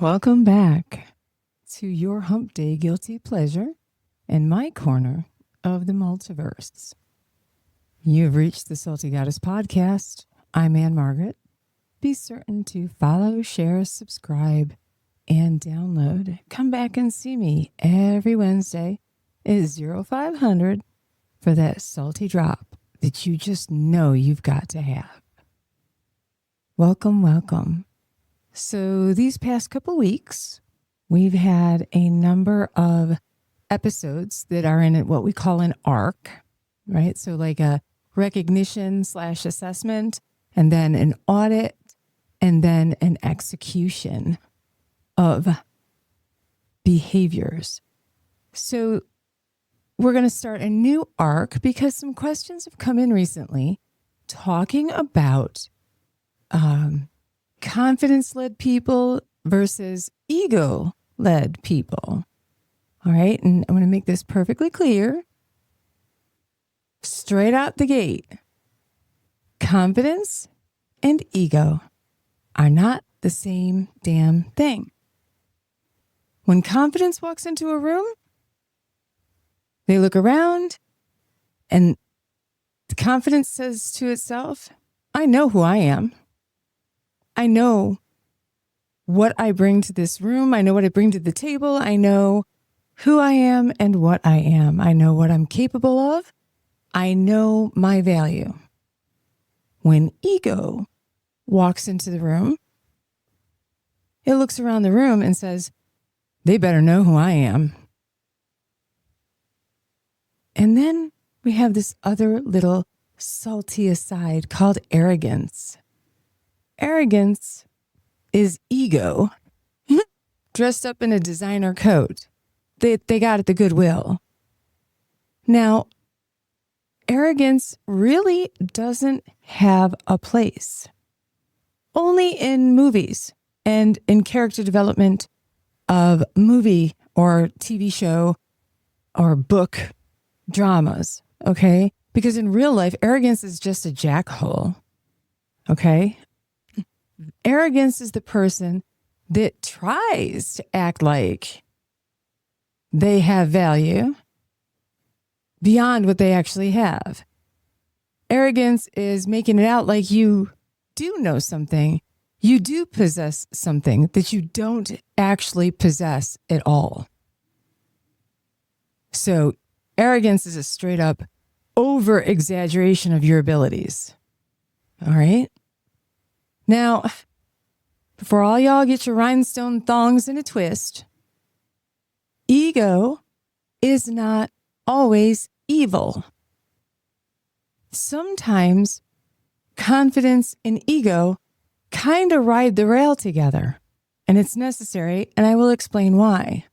Welcome back to your hump day guilty pleasure in my corner of the multiverse. You've reached the Salty Goddess podcast. I'm Margaret. Be certain to follow, share, subscribe, and download. Come back and see me every Wednesday at 0500 for that salty drop that you just know you've got to have. Welcome. So these past couple weeks, we've had a number of episodes that are in what we call an arc, right? So like a recognition/assessment, and then an audit, and then an execution of behaviors. So we're going to start a new arc because some questions have come in recently talking about confidence-led people versus ego-led people. All right. And I'm going to make this perfectly clear. Straight out the gate, confidence and ego are not the same damn thing. When confidence walks into a room, they look around and the confidence says to itself, I know who I am. I know what I bring to this room. I know what I bring to the table. I know who I am and what I am. I know what I'm capable of. I know my value. When ego walks into the room, it looks around the room and says, they better know who I am. And then we have this other little salty aside called arrogance. Arrogance is ego dressed up in a designer coat. They got at the Goodwill. Now, arrogance really doesn't have a place. Only in movies and in character development of movie or TV show or book dramas, okay? Because in real life, arrogance is just a jackhole, okay? Arrogance is the person that tries to act like they have value beyond what they actually have. Arrogance is making it out like you do know something, you do possess something that you don't actually possess at all. So arrogance is a straight up over exaggeration of your abilities. All right. Now, before all y'all get your rhinestone thongs in a twist, ego is not always evil. Sometimes confidence and ego kind of ride the rail together, and it's necessary, and I will explain why.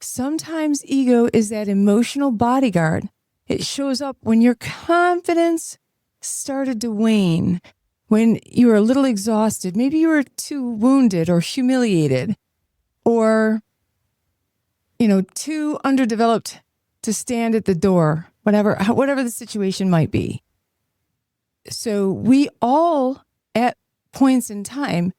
Sometimes ego is that emotional bodyguard. It shows up when your confidence started to wane, when you were a little exhausted. Maybe you were too wounded or humiliated or, too underdeveloped to stand at the door, whatever the situation might be. So we all, at points in time,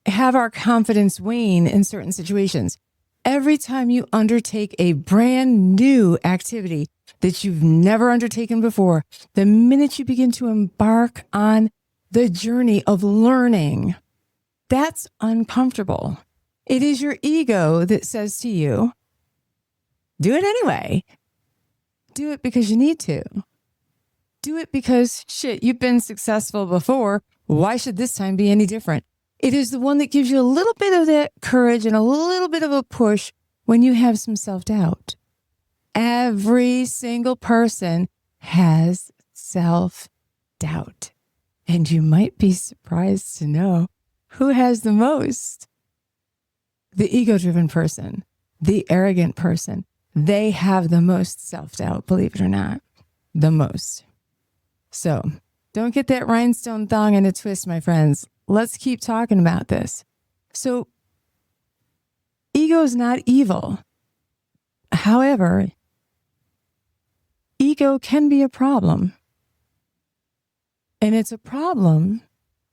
have our confidence wane in certain situations. Every time you undertake a brand new activity that you've never undertaken before, the minute you begin to embark on the journey of learning, that's uncomfortable. It is your ego that says to you, do it anyway. Do it because you need to. Do it because, you've been successful before. Why should this time be any different? It is the one that gives you a little bit of that courage and a little bit of a push when you have some self-doubt. Every single person has self-doubt. And you might be surprised to know who has the most. The ego-driven person, the arrogant person, they have the most self-doubt, believe it or not, the most. So don't get that rhinestone thong in a twist, my friends. Let's keep talking about this. So ego is not evil. However, ego can be a problem. And it's a problem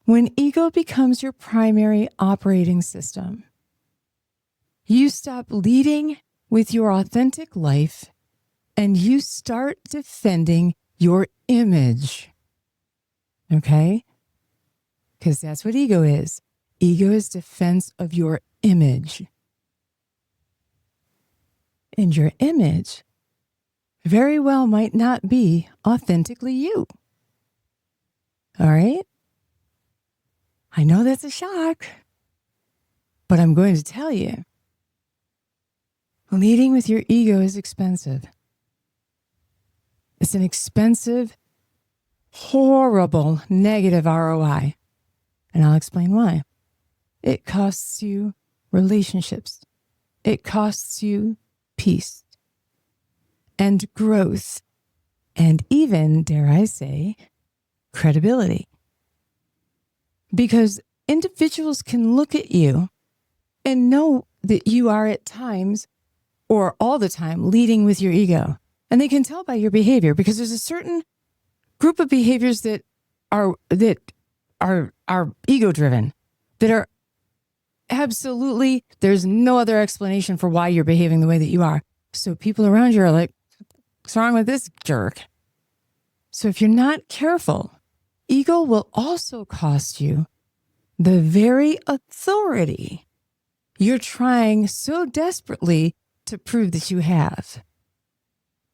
When ego becomes your primary operating system, you stop leading with your authentic life and you start defending your image. Okay? Because that's what ego is. Ego is defense of your image. And your image very well might not be authentically you. All right? I know that's a shock, but I'm going to tell you, leading with your ego is expensive. It's an expensive, horrible, negative ROI. And I'll explain why. It costs you relationships. It costs you peace and growth, and even, dare I say, credibility. Because individuals can look at you and know that you are at times or all the time leading with your ego. And they can tell by your behavior, because there's a certain group of behaviors that are ego driven, that are absolutely, there's no other explanation for why you're behaving the way that you are. So people around you are like, what's wrong with this jerk? So if you're not careful, ego will also cost you the very authority you're trying so desperately to prove that you have.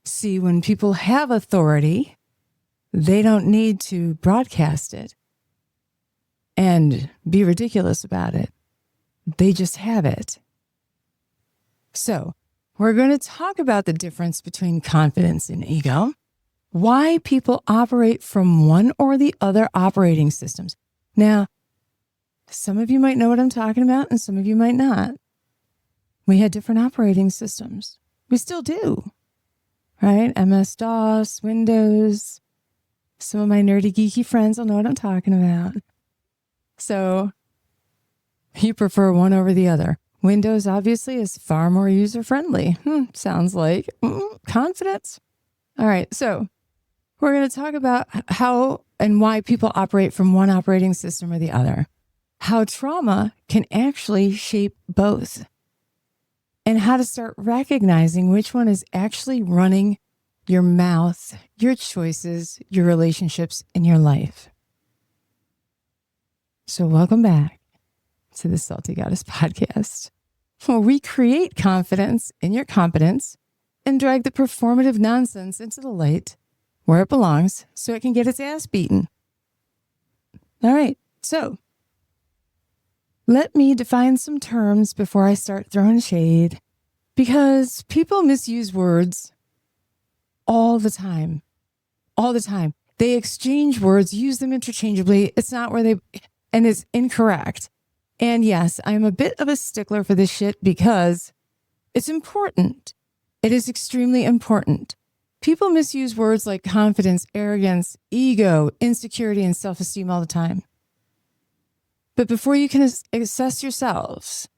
See, when people have authority, they don't need to broadcast it and be ridiculous about it. They just have it. So we're going to talk about the difference between confidence and ego, why people operate from one or the other operating systems. Now, some of you might know what I'm talking about and some of you might not. We had different operating systems. We still do, right? MS-DOS, Windows. Some of my nerdy, geeky friends will know what I'm talking about. So you prefer one over the other. Windows obviously is far more user-friendly. Sounds like confidence. All right, so we're going to talk about how and why people operate from one operating system or the other. How trauma can actually shape both. And how to start recognizing which one is actually running your mouth, your choices, your relationships, and your life. So welcome back to the Salty Goddess podcast, where we create confidence in your competence and drag the performative nonsense into the light where it belongs so it can get its ass beaten. All right, so let me define some terms before I start throwing shade, because people misuse words all the time. All the time. They exchange words, use them interchangeably. It's not where and it's incorrect. And yes, I'm a bit of a stickler for this shit because it's important. It is extremely important. People misuse words like confidence, arrogance, ego, insecurity, and self-esteem all the time. But before you can assess yourselves,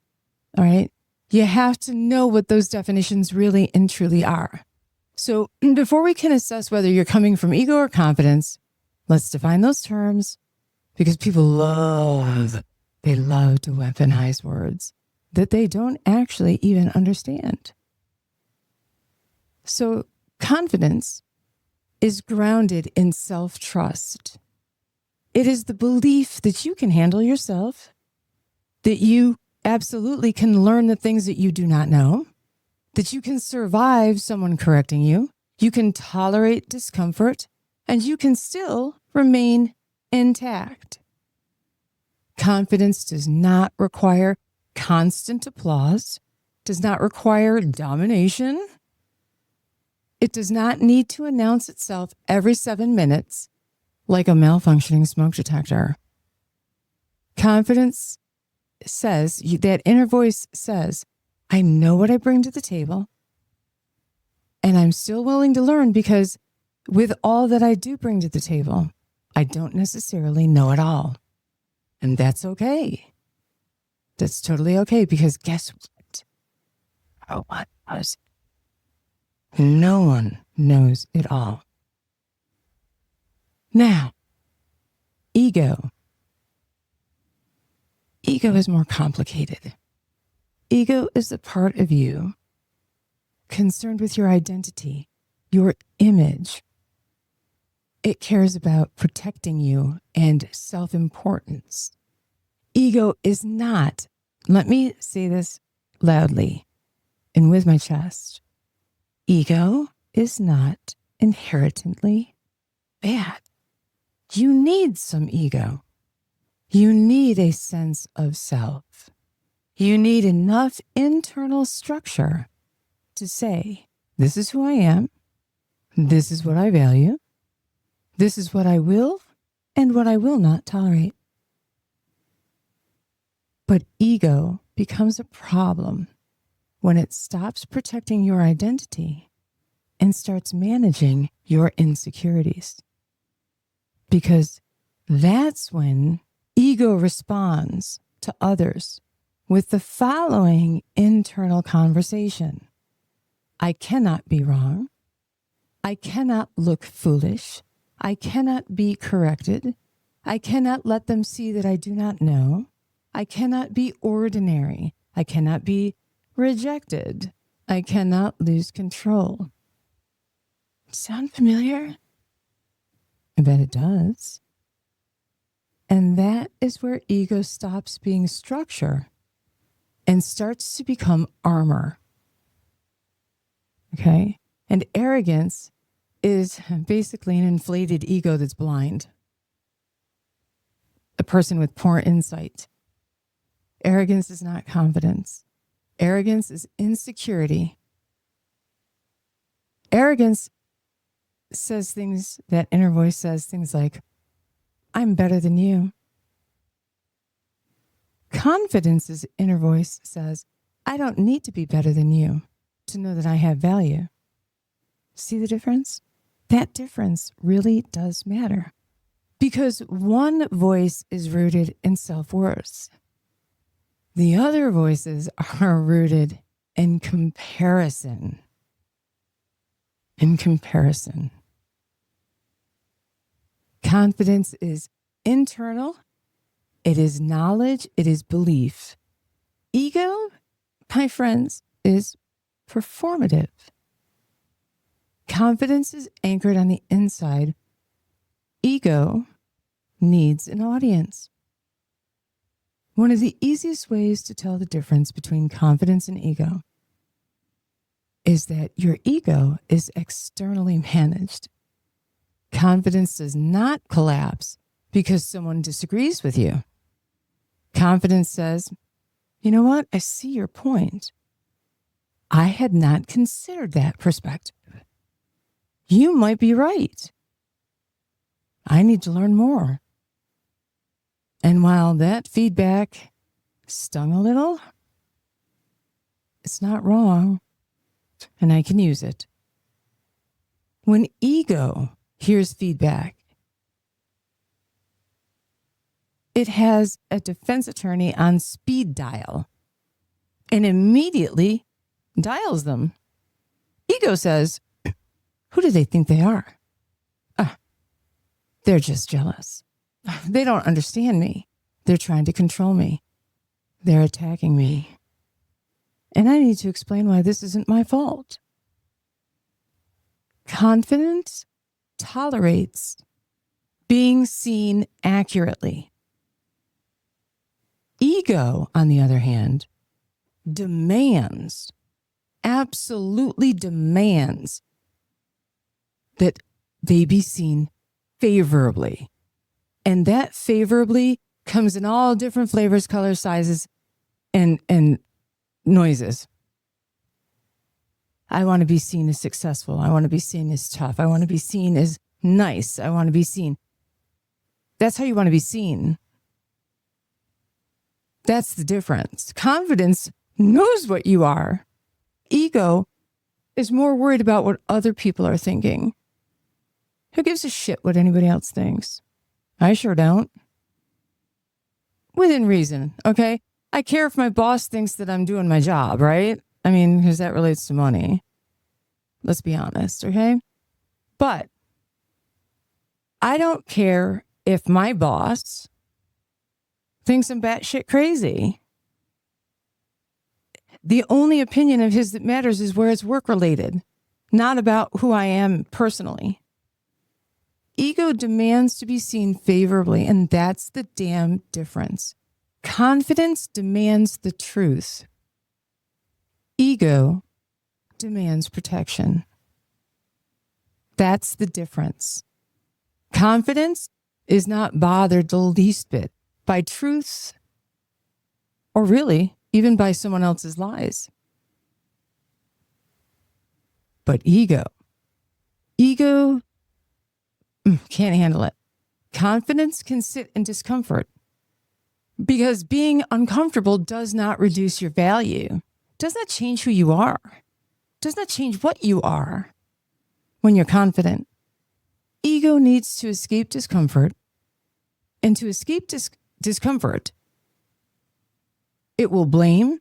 all right, you have to know what those definitions really and truly are. So before we can assess whether you're coming from ego or confidence, let's define those terms, because people love to weaponize words that they don't actually even understand. So confidence is grounded in self-trust. It is the belief that you can handle yourself, that you absolutely can learn the things that you do not know, that you can survive someone correcting you, you can tolerate discomfort, and you can still remain intact. Confidence does not require constant applause, does not require domination. It does not need to announce itself every 7 minutes like a malfunctioning smoke detector. Confidence says, that inner voice says, I know what I bring to the table, and I'm still willing to learn, because with all that I do bring to the table, I don't necessarily know it all. And that's okay. That's totally okay, because guess what? No one knows. No one knows it all. Now, ego Ego is more complicated. Ego is the part of you concerned with your identity, your image. It cares about protecting you and self-importance. Ego is not, let me say this loudly and with my chest, ego is not inherently bad. You need some ego. You need a sense of self. You need enough internal structure to say, this is who I am. This is what I value. This is what I will and what I will not tolerate. But ego becomes a problem when it stops protecting your identity and starts managing your insecurities. Because that's when ego responds to others with the following internal conversation. I cannot be wrong. I cannot look foolish. I cannot be corrected. I cannot let them see that I do not know. I cannot be ordinary. I cannot be rejected. I cannot lose control. Sound familiar? I bet it does. And that is where ego stops being structure and starts to become armor. Okay? And arrogance is basically an inflated ego that's blind. A person with poor insight. Arrogance is not confidence. Arrogance is insecurity. Arrogance says things, that inner voice says things like, I'm better than you. Confidence's inner voice says, I don't need to be better than you to know that I have value. See the difference? That difference really does matter because one voice is rooted in self-worth. The other voices are rooted in comparison. In comparison. Confidence is internal. It is knowledge. It is belief. Ego, my friends, is performative. Confidence is anchored on the inside. Ego needs an audience. One of the easiest ways to tell the difference between confidence and ego is that your ego is externally managed. Confidence does not collapse because someone disagrees with you. Confidence says, you know what? I see your point. I had not considered that perspective. You might be right. I need to learn more. And while that feedback stung a little, it's not wrong, and I can use it. When ego hears feedback, it has a defense attorney on speed dial and immediately dials them. Ego says, who do they think they are? They're just jealous. They don't understand me. They're trying to control me. They're attacking me. And I need to explain why this isn't my fault. Confidence tolerates being seen accurately. Ego, on the other hand, demands, absolutely demands that they be seen favorably. And that favorably comes in all different flavors, colors, sizes, and noises. I want to be seen as successful. I want to be seen as tough. I want to be seen as nice. I want to be seen. That's how you want to be seen. That's the difference. Confidence knows what you are. Ego is more worried about what other people are thinking. Who gives a shit what anybody else thinks? I sure don't. Within reason, okay? I care if my boss thinks that I'm doing my job, right? I mean, because that relates to money. Let's be honest, okay? But I don't care if my boss thinks I'm batshit crazy. The only opinion of his that matters is where it's work related, not about who I am personally. Ego demands to be seen favorably, and that's the damn difference. Confidence demands the truth. Ego demands protection. That's the difference. Confidence is not bothered the least bit by truths, or really even by someone else's lies. But ego can't handle it. Confidence can sit in discomfort because being uncomfortable does not reduce your value, does not change who you are, does not change what you are when you're confident. Ego needs to escape discomfort, and to escape discomfort, it will blame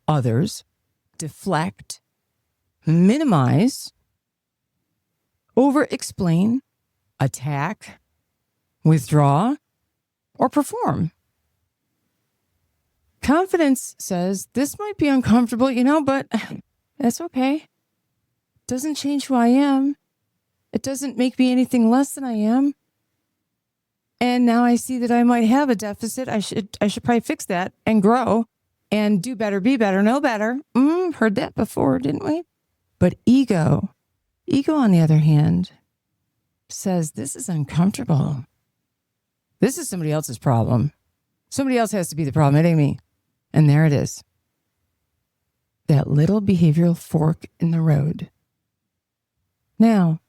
others, deflect, minimize, over-explain, attack, withdraw, or perform. Confidence says, this might be uncomfortable, but that's okay. Doesn't change who I am. It doesn't make me anything less than I am. And now I see that I might have a deficit. I should probably fix that and grow and do better, be better, know better. Heard that before, didn't we? But ego on the other hand, says this is uncomfortable. This is somebody else's problem. Somebody else has to be the problem. It ain't me. And there it is. That little behavioral fork in the road. Now,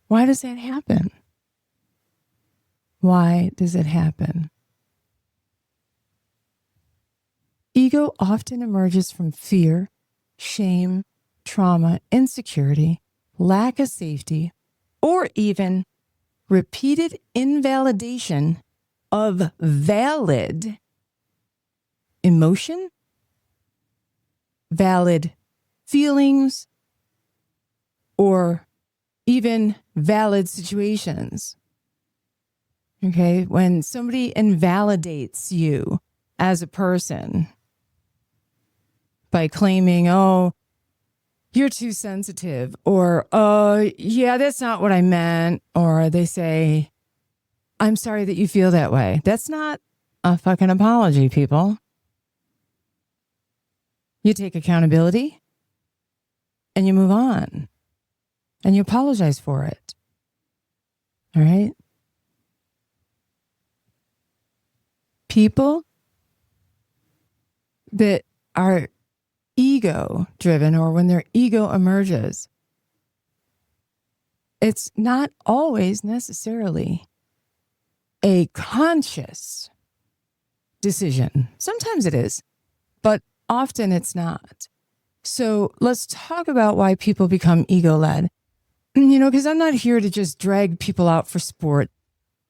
why does that happen? Why does it happen? Ego often emerges from fear, shame, trauma, insecurity, lack of safety, or even repeated invalidation of valid emotion, valid feelings, or even valid situations. Okay, when somebody invalidates you as a person by claiming, oh, you're too sensitive, or, oh, yeah, that's not what I meant, or they say, I'm sorry that you feel that way. That's not a fucking apology, people. You take accountability and you move on and you apologize for it. All right? People that are ego driven, or when their ego emerges, it's not always necessarily a conscious decision. Sometimes it is, but often it's not. So let's talk about why people become ego-led. Because I'm not here to just drag people out for sport.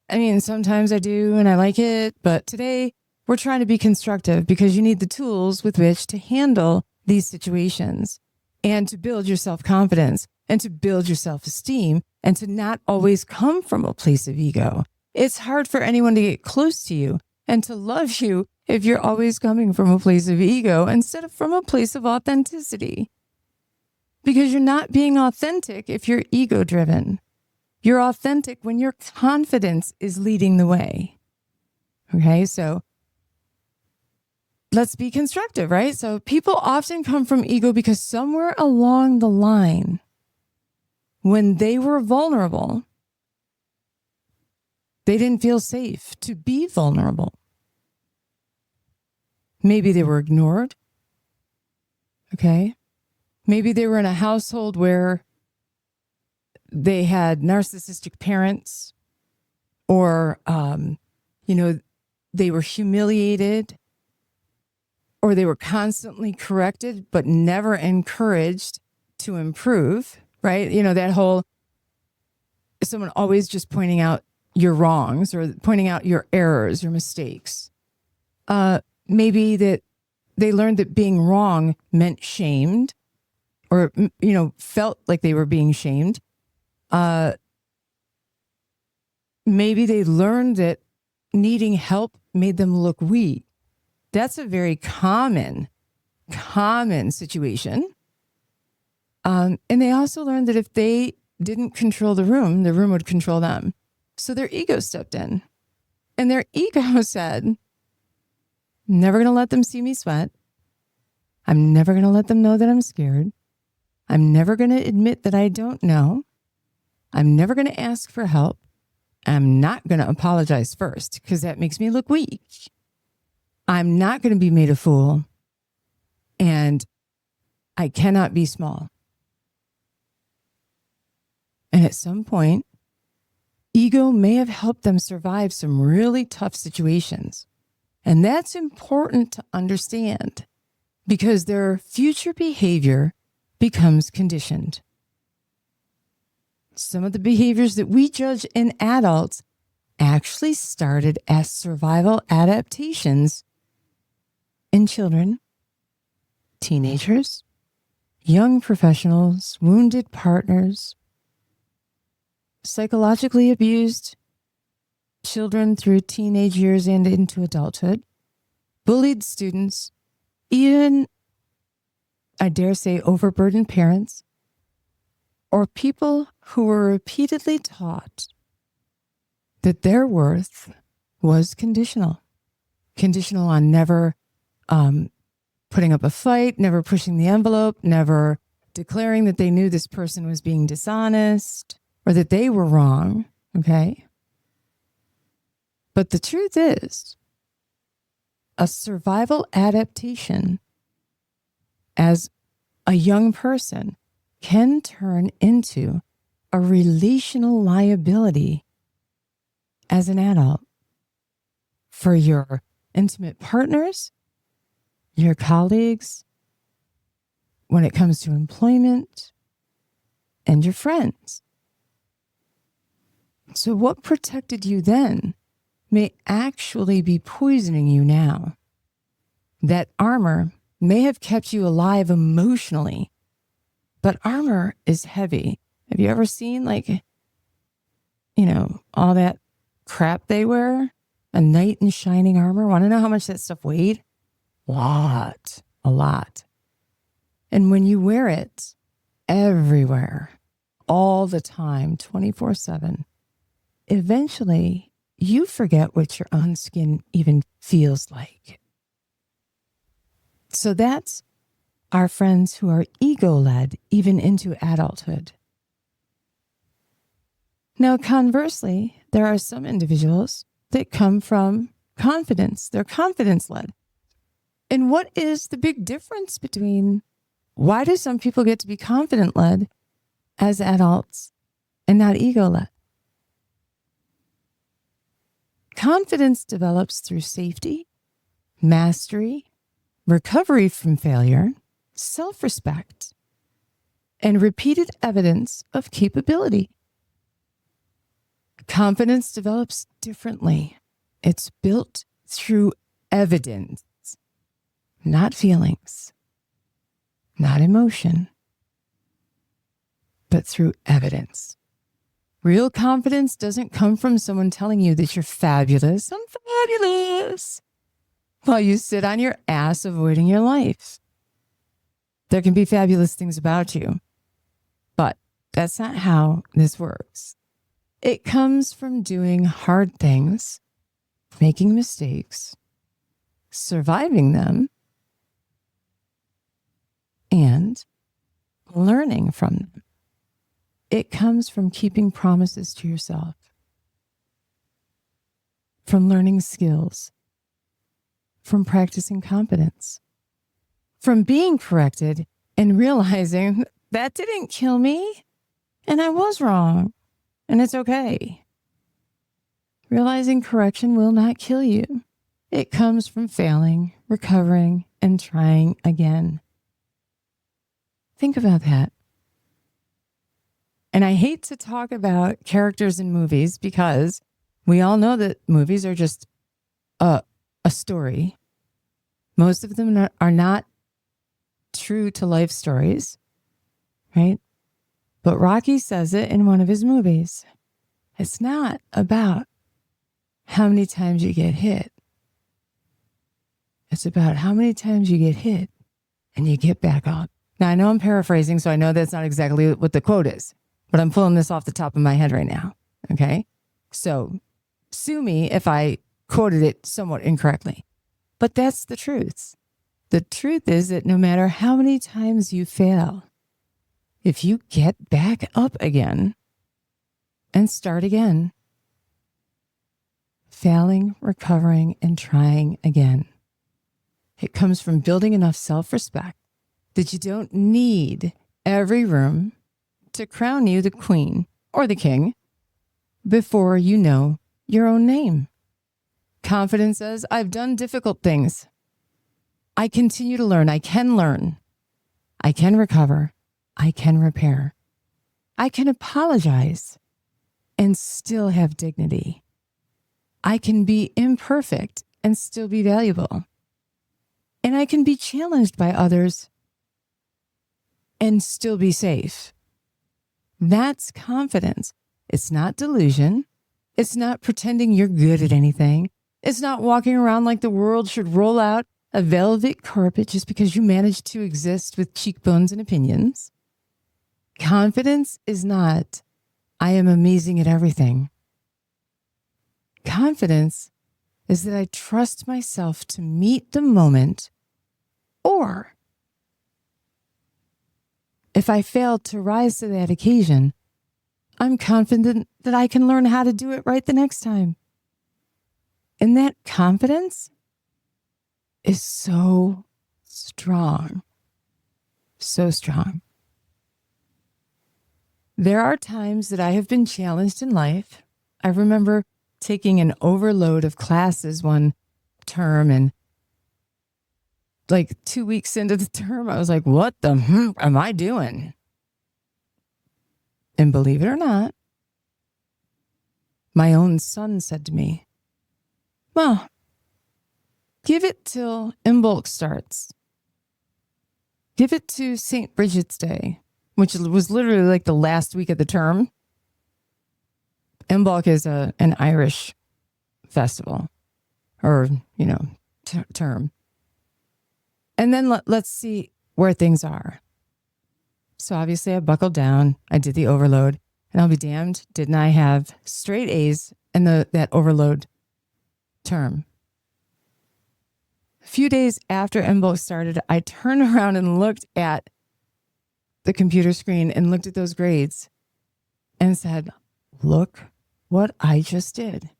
I mean, sometimes I do and I like it, but today we're trying to be constructive because you need the tools with which to handle these situations and to build your self-confidence and to build your self-esteem and to not always come from a place of ego. It's hard for anyone to get close to you and to love you if you're always coming from a place of ego instead of from a place of authenticity. Because you're not being authentic if you're ego-driven. You're authentic when your confidence is leading the way. Okay, so let's be constructive, right? So people often come from ego because somewhere along the line, when they were vulnerable, they didn't feel safe to be vulnerable. Maybe they were ignored. Okay. Maybe they were in a household where they had narcissistic parents, or, they were humiliated, or they were constantly corrected, but never encouraged to improve, right? That whole, someone always just pointing out your wrongs or pointing out your errors, your mistakes. Maybe that they learned that being wrong meant shamed, or, felt like they were being shamed. Maybe they learned that needing help made them look weak. That's a very common situation. And they also learned that if they didn't control the room would control them. So their ego stepped in. And their ego said, I'm never going to let them see me sweat. I'm never going to let them know that I'm scared. I'm never going to admit that I don't know. I'm never going to ask for help. I'm not going to apologize first because that makes me look weak. I'm not going to be made a fool. And I cannot be small. And at some point, ego may have helped them survive some really tough situations. And that's important to understand because their future behavior becomes conditioned. Some of the behaviors that we judge in adults actually started as survival adaptations in children, teenagers, young professionals, wounded partners, psychologically abused children through teenage years and into adulthood, bullied students, even, I dare say, overburdened parents, or people who were repeatedly taught that their worth was conditional on never putting up a fight, never pushing the envelope, never declaring that they knew this person was being dishonest or that they were wrong, okay? But the truth is, a survival adaptation as a young person can turn into a relational liability as an adult for your intimate partners, your colleagues, when it comes to employment, and your friends. So what protected you then may actually be poisoning you now. That armor may have kept you alive emotionally, but armor is heavy. Have you ever seen all that crap they wear? A knight in shining armor? Want to know how much that stuff weighed? A lot. And when you wear it everywhere, all the time, 24/7, eventually you forget what your own skin even feels like. So that's our friends who are ego-led even into adulthood. Now, conversely, there are some individuals that come from confidence. They're confidence-led. And what is the big difference between why do some people get to be confident-led as adults and not ego-led? Confidence develops through safety, mastery, recovery from failure, self-respect, and repeated evidence of capability. Confidence develops differently. It's built through evidence, not feelings, not emotion, but through evidence. Real confidence doesn't come from someone telling you that you're fabulous. I'm fabulous. While you sit on your ass avoiding your life. There can be fabulous things about you, but that's not how this works. It comes from doing hard things, making mistakes, surviving them, and learning from them. It comes from keeping promises to yourself, from learning skills, from practicing competence, from being corrected and realizing that didn't kill me and I was wrong and it's okay. Realizing correction will not kill you. It comes from failing, recovering, and trying again. Think about that. And I hate to talk about characters in movies because we all know that movies are just a story. Most of them are not true to life stories, right? But Rocky says it in one of his movies. It's not about how many times you get hit. It's about how many times you get hit and you get back up. Now, I know I'm paraphrasing, so I know that's not exactly what the quote is, but I'm pulling this off the top of my head right now. Okay? So sue me if I quoted it somewhat incorrectly, but that's the truth. The truth is that no matter how many times you fail, if you get back up again and start again, failing, recovering, and trying again, it comes from building enough self-respect that you don't need every room to crown you the queen or the king before you know your own name. Confidence says, I've done difficult things. I continue to learn. I can learn. I can recover. I can repair. I can apologize and still have dignity. I can be imperfect and still be valuable. And I can be challenged by others and still be safe. That's confidence. It's not delusion. It's not pretending you're good at anything. It's not walking around like the world should roll out a velvet carpet just because you managed to exist with cheekbones and opinions. Confidence is not, I am amazing at everything. Confidence is that I trust myself to meet the moment, or if I fail to rise to that occasion, I'm confident that I can learn how to do it right the next time. And that confidence is so strong. So strong. There are times that I have been challenged in life. I remember taking an overload of classes one term, and like 2 weeks into the term, I was like, what the am I doing? And believe it or not, my own son said to me, well, give it till Imbolc starts. Give it to St. Bridget's Day, which was literally like the last week of the term. Imbolc is an Irish festival or, term. And then let's see where things are. So obviously I buckled down. I did the overload. And I'll be damned, didn't I have straight A's in that overload term. A few days after Imbolc started, I turned around and looked at the computer screen and looked at those grades and said, look what I just did.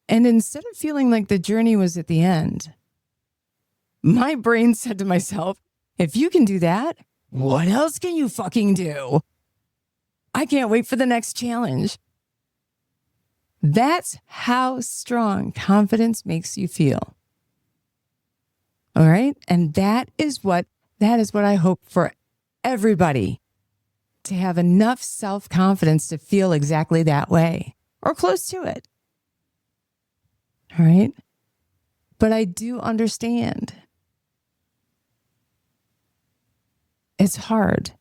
And instead of feeling like the journey was at the end, my brain said to myself, if you can do that, what else can you fucking do? I can't wait for the next challenge. That's how strong confidence makes you feel. All right? And that is what I hope for everybody, to have enough self-confidence to feel exactly that way or close to it. All right? But I do understand it's hard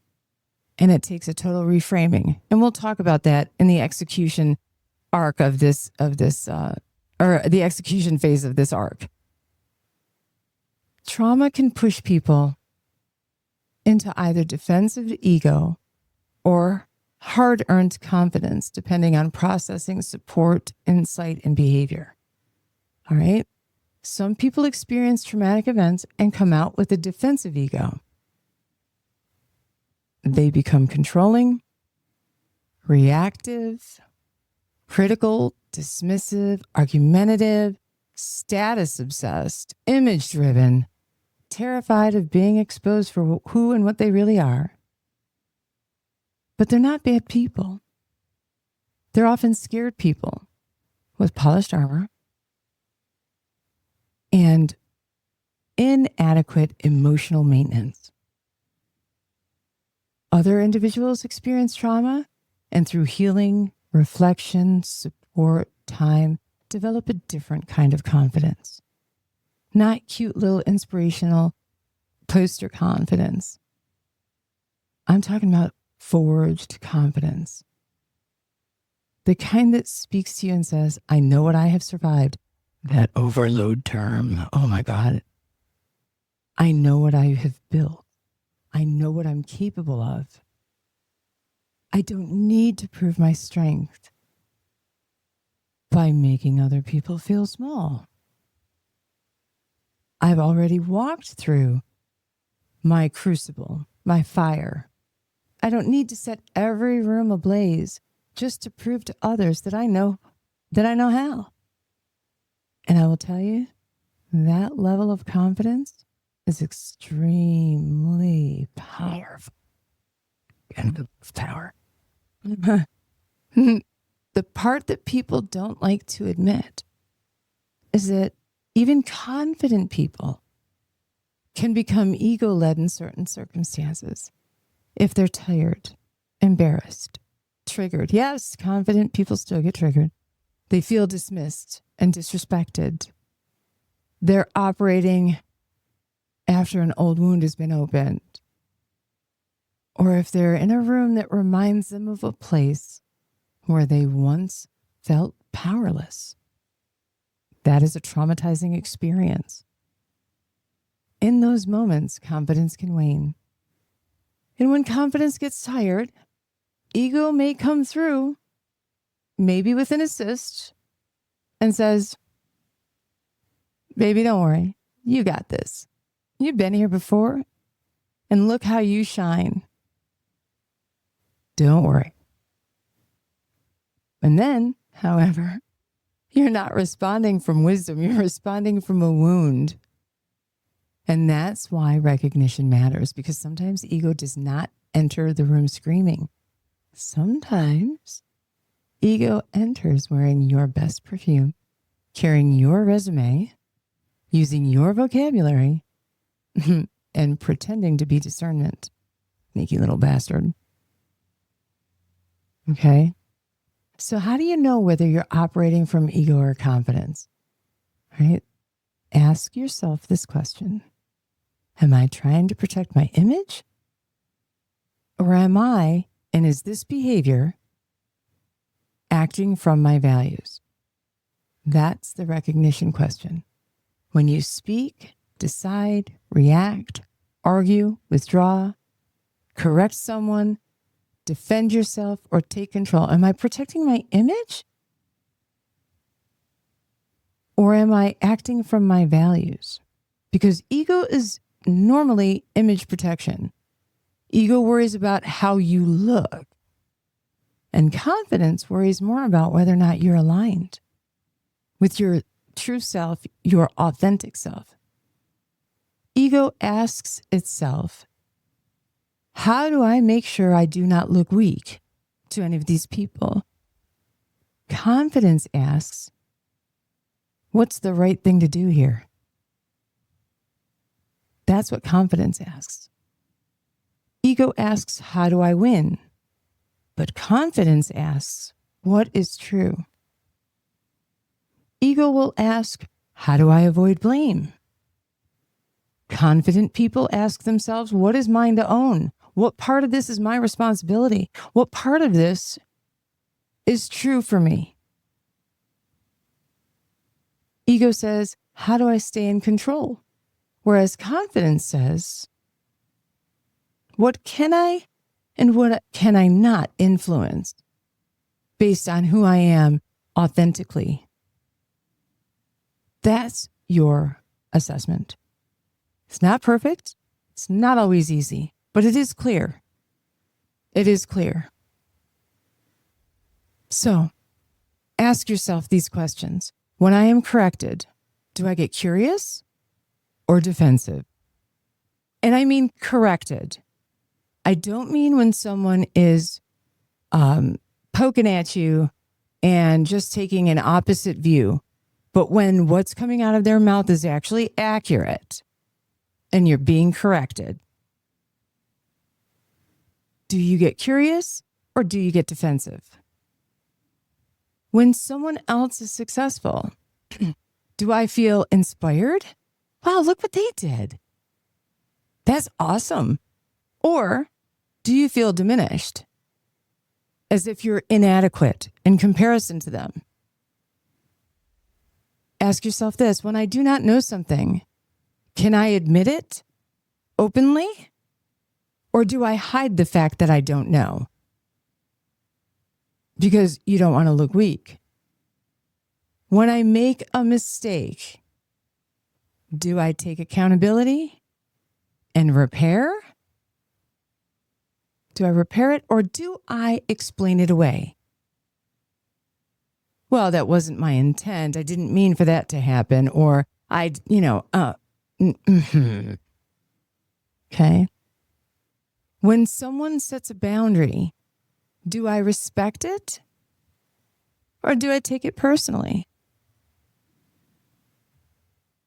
and it takes a total reframing. And we'll talk about that in the execution arc of this, or the execution phase of this arc. Trauma can push people into either defensive ego or hard-earned confidence, depending on processing, support, insight, and behavior. All right? Some people experience traumatic events and come out with a defensive ego. They become controlling, reactive, critical, dismissive, argumentative, status-obsessed, image-driven, terrified of being exposed for who and what they really are. But they're not bad people. They're often scared people with polished armor and inadequate emotional maintenance. Other individuals experience trauma and through healing, reflection, support, time, develop a different kind of confidence. Not cute little inspirational poster confidence. I'm talking about forged confidence. The kind that speaks to you and says, I know what I have survived. That overload term. Oh my God. I know what I have built. I know what I'm capable of. I don't need to prove my strength by making other people feel small. I've already walked through my crucible, my fire. I don't need to set every room ablaze just to prove to others that I know how. And I will tell you, that level of confidence is extremely powerful. And power. The part that people don't like to admit is that even confident people can become ego-led in certain circumstances if they're tired, embarrassed, triggered. Yes, confident people still get triggered. They feel dismissed and disrespected. They're operating after an old wound has been opened. Or if they're in a room that reminds them of a place where they once felt powerless. That is a traumatizing experience. In those moments, confidence can wane. And when confidence gets tired, ego may come through, maybe with an assist, and says, baby, don't worry. You got this. You've been here before, and look how you shine. Don't worry. And then, however, you're not responding from wisdom. You're responding from a wound. And that's why recognition matters, because sometimes ego does not enter the room screaming. Sometimes ego enters wearing your best perfume, carrying your resume, using your vocabulary, and pretending to be discernment. Sneaky little bastard. Okay? So how do you know whether you're operating from ego or confidence? Right? Ask yourself this question. Am I trying to protect my image? Or am I, and is this behavior acting from my values? That's the recognition question. When you speak, decide, react, argue, withdraw, correct someone, defend yourself, or take control, am I protecting my image? Or am I acting from my values? Because ego is normally image protection. Ego worries about how you look. And confidence worries more about whether or not you're aligned with your true self, your authentic self. Ego asks itself, how do I make sure I do not look weak to any of these people? Confidence asks, what's the right thing to do here? That's what confidence asks. Ego asks, how do I win? But confidence asks, what is true? Ego will ask, how do I avoid blame? Confident people ask themselves, what is mine to own? What part of this is my responsibility? What part of this is true for me? Ego says, how do I stay in control? Whereas confidence says, what can I and what can I not influence based on who I am authentically? That's your assessment. It's not perfect. It's not always easy, but it is clear. It is clear. So ask yourself these questions. When I am corrected, do I get curious or defensive? And I mean corrected. I don't mean when someone is poking at you and just taking an opposite view, but when what's coming out of their mouth is actually accurate and you're being corrected. Do you get curious or do you get defensive? When someone else is successful, do I feel inspired? Wow, look what they did. That's awesome. Or do you feel diminished? as if you're inadequate in comparison to them. Ask yourself this: when I do not know something, can I admit it openly? Or do I hide the fact that I don't know? Because you don't want to look weak. When I make a mistake, do I take accountability and repair? Do I repair it, or do I explain it away? Well, that wasn't my intent. I didn't mean for that to happen. Or Okay. When someone sets a boundary, do I respect it, or do I take it personally?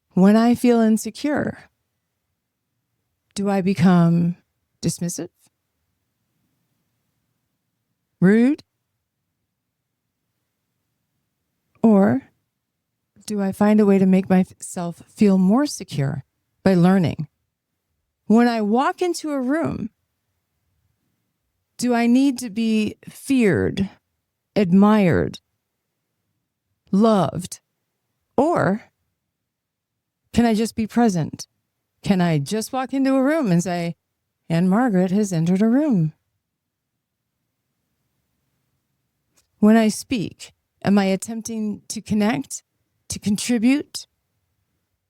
When I feel insecure, do I become dismissive, rude, or do I find a way to make myself feel more secure by learning? When I walk into a room, do I need to be feared, admired, loved, or can I just be present? Can I just walk into a room and say, and Margaret has entered a room? When I speak, am I attempting to connect, to contribute,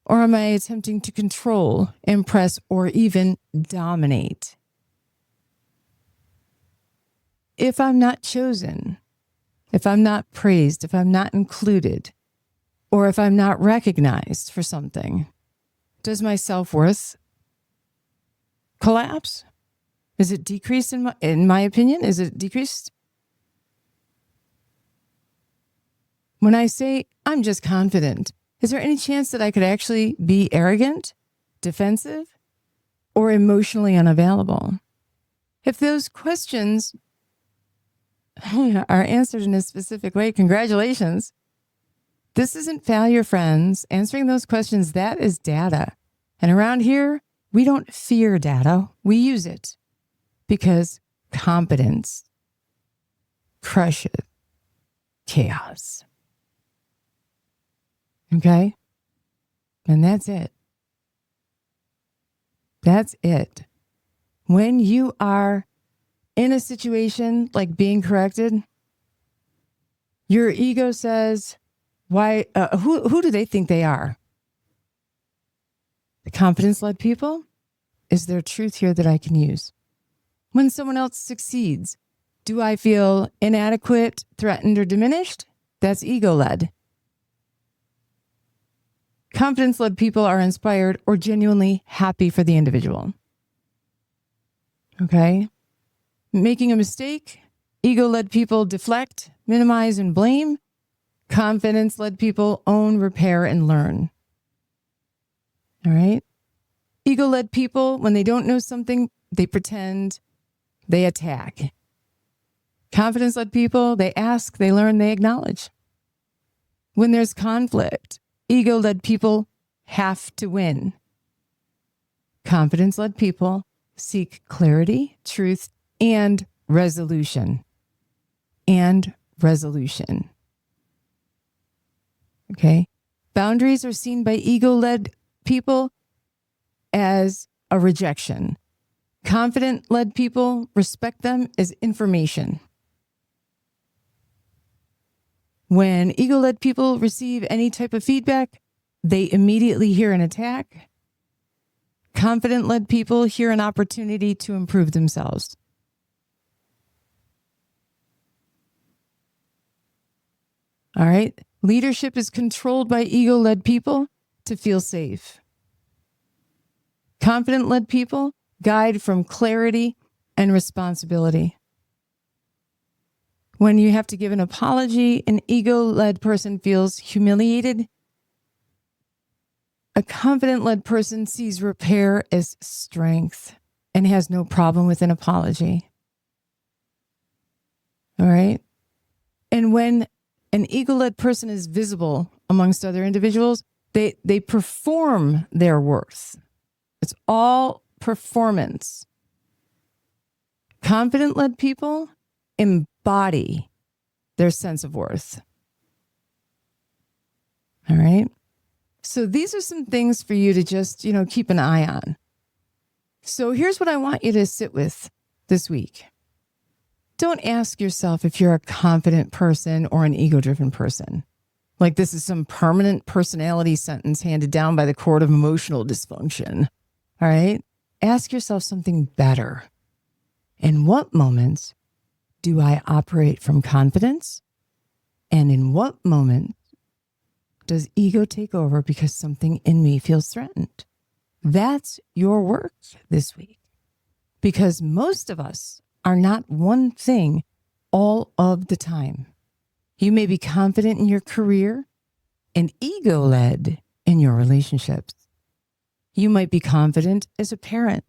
or am I attempting to control, impress, or even dominate? If I'm not chosen, if I'm not praised, if I'm not included, or if I'm not recognized for something, does my self-worth collapse? Is it decreased in my opinion? Is it decreased? When I say I'm just confident, is there any chance that I could actually be arrogant, defensive, or emotionally unavailable? If those questions are answered in a specific way, congratulations. This isn't failure, friends. Answering those questions, that is data. And around here, we don't fear data. We use it because competence crushes chaos. Okay? And that's it. That's it. When you are in a situation like being corrected, your ego says, "Why? Who do they think they are?" The confidence-led people, is there truth here that I can use? When someone else succeeds, do I feel inadequate, threatened, or diminished? That's ego-led. Confidence-led people are inspired or genuinely happy for the individual. Okay? Making a mistake, ego-led people deflect, minimize, and blame. Confidence-led people own, repair, and learn. All right? Ego-led people, when they don't know something, they pretend, they attack. Confidence-led people, they ask, they learn, they acknowledge. When there's conflict, ego-led people have to win. Confidence-led people seek clarity, truth, and resolution. Okay? Boundaries are seen by ego-led people as a rejection. Confident-led people respect them as information. When ego-led people receive any type of feedback, they immediately hear an attack. Confident-led people hear an opportunity to improve themselves. All right? Leadership is controlled by ego-led people to feel safe. Confident-led people guide from clarity and responsibility. When you have to give an apology, an ego-led person feels humiliated. A confident-led person sees repair as strength and has no problem with an apology. All right? And when an ego-led person is visible amongst other individuals, they perform their worth. It's all performance. Confident-led people embody their sense of worth. All right. So these are some things for you to just, keep an eye on. So here's what I want you to sit with this week. Don't ask yourself if you're a confident person or an ego-driven person. Like this is some permanent personality sentence handed down by the court of emotional dysfunction. All right. Ask yourself something better. In what moments do I operate from confidence? And in what moment does ego take over because something in me feels threatened? That's your work this week. Because most of us are not one thing all of the time. You may be confident in your career and ego-led in your relationships. You might be confident as a parent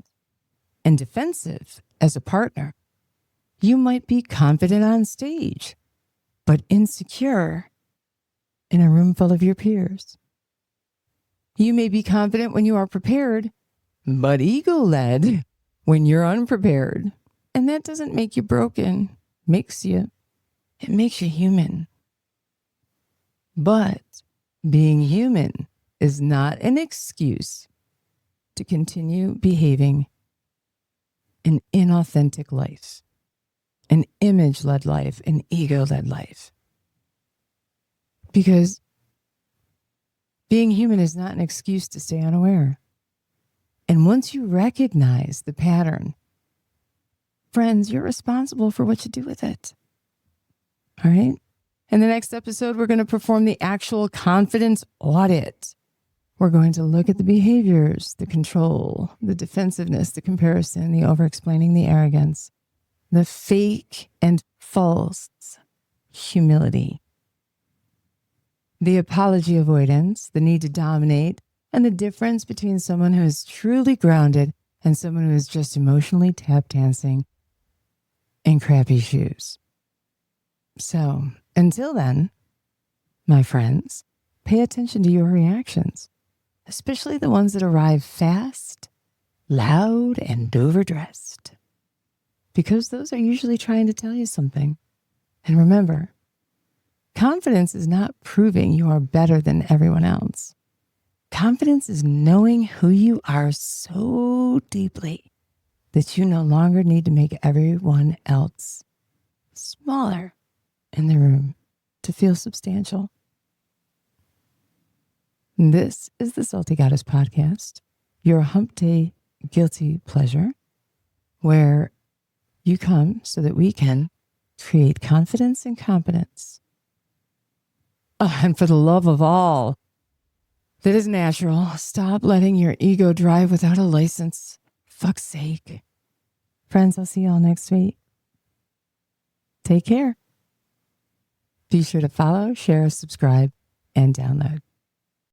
and defensive as a partner. You might be confident on stage, but insecure in a room full of your peers. You may be confident when you are prepared, but ego-led when you're unprepared. And that doesn't make you broken. It makes you human. But being human is not an excuse to continue behaving an inauthentic life, an image-led life, an ego-led life. Because being human is not an excuse to stay unaware. And once you recognize the pattern, friends, you're responsible for what you do with it. All right? In the next episode, we're going to perform the actual confidence audit. We're going to look at the behaviors, the control, the defensiveness, the comparison, the over-explaining, the arrogance, the fake and false humility, the apology avoidance, the need to dominate, and the difference between someone who is truly grounded and someone who is just emotionally tap dancing in crappy shoes. So until then, my friends, pay attention to your reactions, especially the ones that arrive fast, loud, and overdressed, because those are usually trying to tell you something. And remember, confidence is not proving you are better than everyone else. Confidence is knowing who you are so deeply that you no longer need to make everyone else smaller in the room to feel substantial. This is the Salty Goddess Podcast, your hump day guilty pleasure, where you come so that we can create confidence and competence. Oh, and for the love of all that is natural, stop letting your ego drive without a license. Fuck's sake. Friends, I'll see you all next week. Take care. Be sure to follow, share, subscribe, and download.